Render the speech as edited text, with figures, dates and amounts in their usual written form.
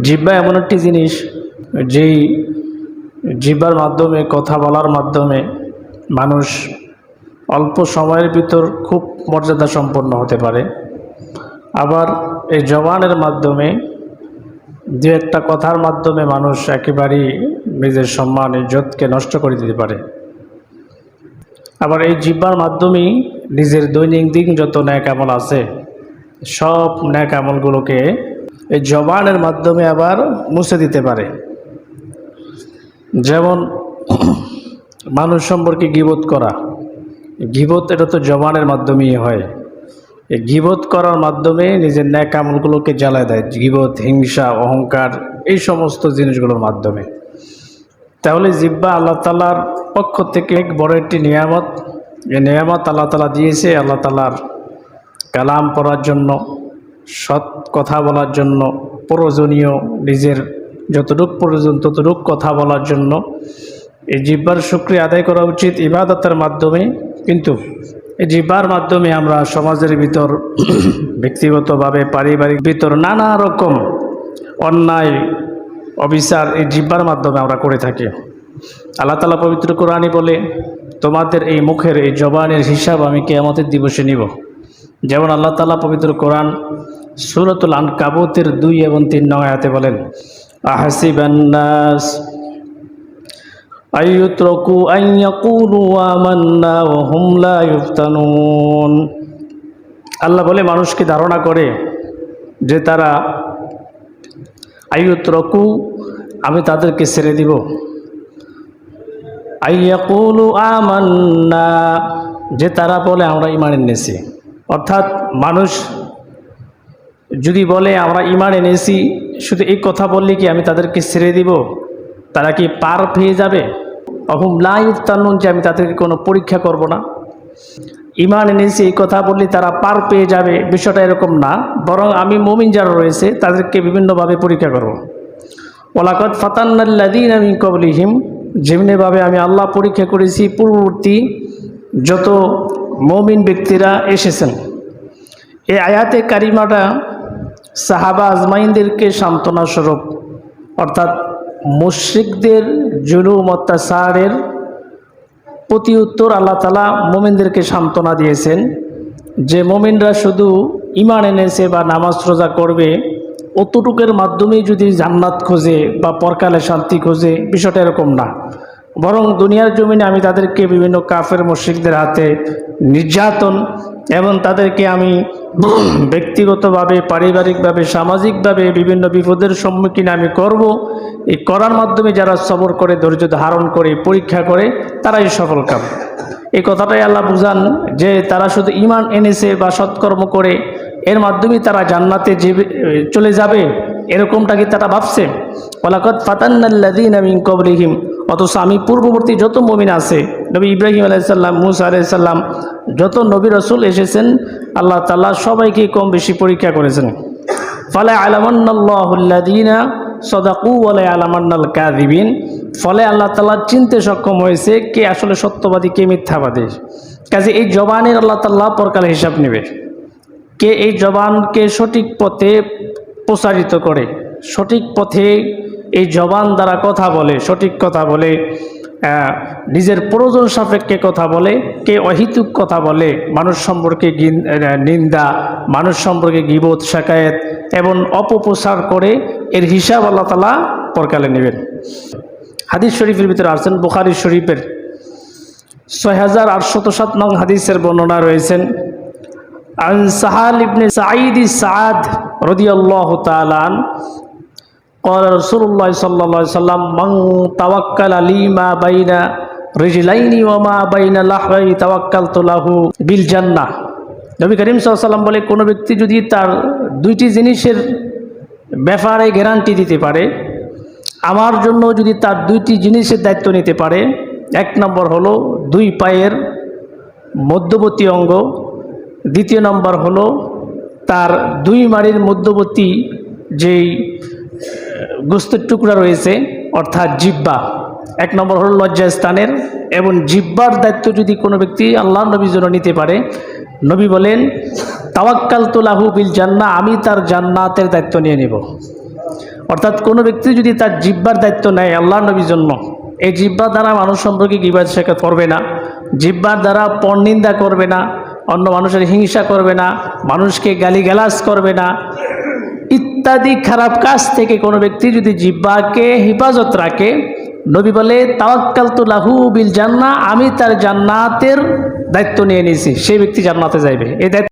জিহ্বা এমন একটি জিনিস, যেই জিহ্বার মাধ্যমে, কথা বলার মাধ্যমে মানুষ অল্প সময়ের ভিতর খুব মর্যাদা সম্পন্ন হতে পারে। আবার এই জবানের মাধ্যমে দু একটা কথার মাধ্যমে মানুষ একেবারেই নিজের সম্মান, ইজ্জতকে নষ্ট করে দিতে পারে। আবার এই জিহ্বার মাধ্যমেই নিজের দৈনন্দিন যত ন্যাক আমল আছে, সব ন্যাক আমলগুলোকে এই জবানের মাধ্যমে আবার মুছে দিতে পারে। যেমন মানুষ সম্পর্কে গীবত করা, গীবত এটা তো জবানের মাধ্যমেই হয়। এই গীবত করার মাধ্যমে নিজের ন্যাক আমলগুলোকে জ্বালায় দেয়, গীবত, হিংসা, অহংকার, এই সমস্ত জিনিসগুলোর মাধ্যমে। তাহলে জিহ্বা আল্লাহ তাআলার পক্ষ থেকে এক বড় একটি নিয়ামত। এই নিয়ামত আল্লাহ তাআলা দিয়েছে আল্লাহ তাআলার কালাম পড়ার জন্য, সৎ কথা বলার জন্য, প্রয়োজনীয় নিজের যতটুক প্রয়োজন ততটুক কথা বলার জন্য। এই জিহ্বার শুকরিয়া আদায় করা উচিত ইবাদতের মাধ্যমে। কিন্তু এই জিহ্বার মাধ্যমে আমরা সমাজের ভিতর, ব্যক্তিগতভাবে, পারিবারিক ভিতর নানা রকম অন্যায়, অবিচার এই জিহ্বার মাধ্যমে আমরা করে থাকি। আল্লাহ তাআলা পবিত্র কোরআনে বলে, তোমাদের এই মুখের, এই জবানের হিসাব আমি কিয়ামতের দিবসে নিব। যেমন আল্লাহ তাআলা পবিত্র কোরআন সূরাতুল আনকাবুতের 2 এবং 3 নং আয়াতে বলেন, আহাসিবান নাস আইয়ুতরাকু আন ইয়াকুলু আমান্না ওয়া হুম লা ইফতানুন। আল্লাহ বলে, মানুষ কি ধারণা করে যে তারা আইয়ুতরাকু, আমি তাদেরকে ছেড়ে দিব, আইয়াকুলু আমান্না, যে তারা বলে আমরা ঈমান এনেছি। অর্থাৎ মানুষ যদি বলে আমরা ঈমান এনেছি, শুধু এই কথা বললে কি আমি তাদেরকে ছেড়ে দিব? তারা কি পার পেয়ে যাবে? অহুম লা ইফতানুন, যে আমি তাদেরকে কোনো পরীক্ষা করব না। ঈমান এনেছি এই কথা বললে তারা পার পেয়ে যাবে, বিষয়টা এরকম না। বরং আমি মুমিন যারা রয়েছে তাদেরকে বিভিন্নভাবে পরীক্ষা করব। ওয়ালাকাদ ফাতান্নাল্লাযীনা মিন ক্বাবলিহিম, যেমনিভাবে আমি আল্লাহ পরীক্ষা করেছি পূর্ববর্তী যত মুমিন ব্যক্তিরা এসেছেন। এই আয়াতে কারিমাটা সাহাবা আজমাইনদেরকে সান্ত্বনা স্বরূপ, অর্থাৎ মুশরিকদের জুলুম অত্যাচারের প্রতি উত্তর আল্লাহ তাআলা মুমিনদেরকে সান্ত্বনা দিয়েছেন যে মুমিনরা শুধু ঈমান এনেছে বা নামাজ রোজা করবে, অতটুকের মাধ্যমেই যদি জান্নাত খোঁজে বা পরকালে শান্তি খোঁজে, বিষয়টা এরকম না। বরং দুনিয়ার জমিনে আমি তাদেরকে বিভিন্ন কাফের মুশরিকদের হাতে নির্যাতন এবং তাদেরকে আমি ব্যক্তিগতভাবে, পারিবারিকভাবে, সামাজিকভাবে বিভিন্ন বিপদের সম্মুখীন আমি করব। এই করার মাধ্যমে যারা সবর করে, ধৈর্য ধারণ করে, পরীক্ষা করে, তারাই সফল কাম। এই কথাটাই আল্লাহ বুঝান যে তারা শুধু ঈমান এনেছে বা সৎকর্ম করে এর মাধ্যমে তারা জান্নাতে চলে যাবে, এরকমটা কি তারা ভাবছে? ওয়ালাকাদ ফাতান্নাল্লাযীনা মিন ক্বাবলিহিম, অথচ আমি পূর্ববর্তী যত মুমিন আছে, নবী ইব্রাহিম আলাইহিস সালাম, মূসা আলাইহিস সালাম, যত নবী রাসূল এসেছেন, আল্লাহ তাআলা সবাইকে কম বেশি পরীক্ষা করেছেন। ফালা ইয়ালামান্নাল্লাহুল্লাযীনা সাদাকু ওয়া লা ইয়ালামান্নাল কাযিবিন। ফলে আল্লাহ তাআলা চিনতে সক্ষম হয়েছে কে আসলে সত্যবাদী, কে মিথ্যাবাদী। কাজে এই জবানের আল্লাহ তাআলা পরকালে হিসাব নেবে। কে এই জবানকে সঠিক পথে প্রসারিত করে, সঠিক পথে এই জবান দ্বারা কথা বলে, সঠিক কথা বলে, নিজের প্রয়োজন সাপেক্ষে কথা বলে, কে অহিতুক কথা বলে, মানুষ সম্পর্কে নিন্দা, মানুষ সম্পর্কে গীবত, শিকায়েত এবং অপপ্রচার করে, এর হিসাব আল্লাহ তাআলা পরকালে নেবেন। হাদিস শরীফের ভিতরে আসছেন, বুখারী শরীফের 6807 নং হাদিসের বর্ণনা রয়েছেন। আন সাহাল ইবনে সাঈদ সাআদ রাদিয়াল্লাহু তাআলা আন قال رسول الله صلى الله عليه وسلم من توكل لي ما بين رجلين وما بين لحيي توكلت له بالجنة। নবী করিম সাল্লাল্লাহু আলাইহি ওয়াসাল্লাম বলে, কোনো ব্যক্তি যদি তার দুইটি জিনিসের ব্যাপারে গ্যারান্টি দিতে পারে, আমার জন্য যদি তার দুইটি জিনিসের দায়িত্ব নিতে পারে, এক নম্বর হলো 2 পায়ের মধ্যবর্তী অঙ্গ, দ্বিতীয় নম্বর হলো তার 2 মাড়ির মধ্যবর্তী যেই গোস্তের টুকরা রয়েছে, অর্থাৎ জিহ্বা। এক নম্বর হলো লজ্জাস্থানের, এবং জিহ্বার দায়িত্ব যদি কোনো ব্যক্তি আল্লাহর নবীর জন্য নিতে পারে, নবী বলেন তাওয়াক্কালতু লাহু বিল জান্নাহ, আমি তার জান্নাতের দায়িত্ব নিয়ে নেব। অর্থাৎ কোনো ব্যক্তি যদি তার জিহ্বার দায়িত্ব নেয় আল্লাহ নবীর জন্য, এই জিহ্বার দ্বারা মানুষ সম্পর্কে গীবত শেখাত করবে না, জিহ্বার দ্বারা পরনিন্দা করবে না, অন্য মানুষের হিংসা করবে না, মানুষকে গালিগালাজ করবে না, ইত্যাদি খারাপ কাজ থেকে কোনো ব্যক্তি যদি জিহ্বাকে হেফাজত রাখে, নবী বলে তাওয়াক্কালতু লাহু বিল জান্নাহ, আমি তার জান্নাতের দায়িত্ব নিয়ে নিয়েছি, সেই ব্যক্তি জান্নাতে যাইবে। এই দায়িত্ব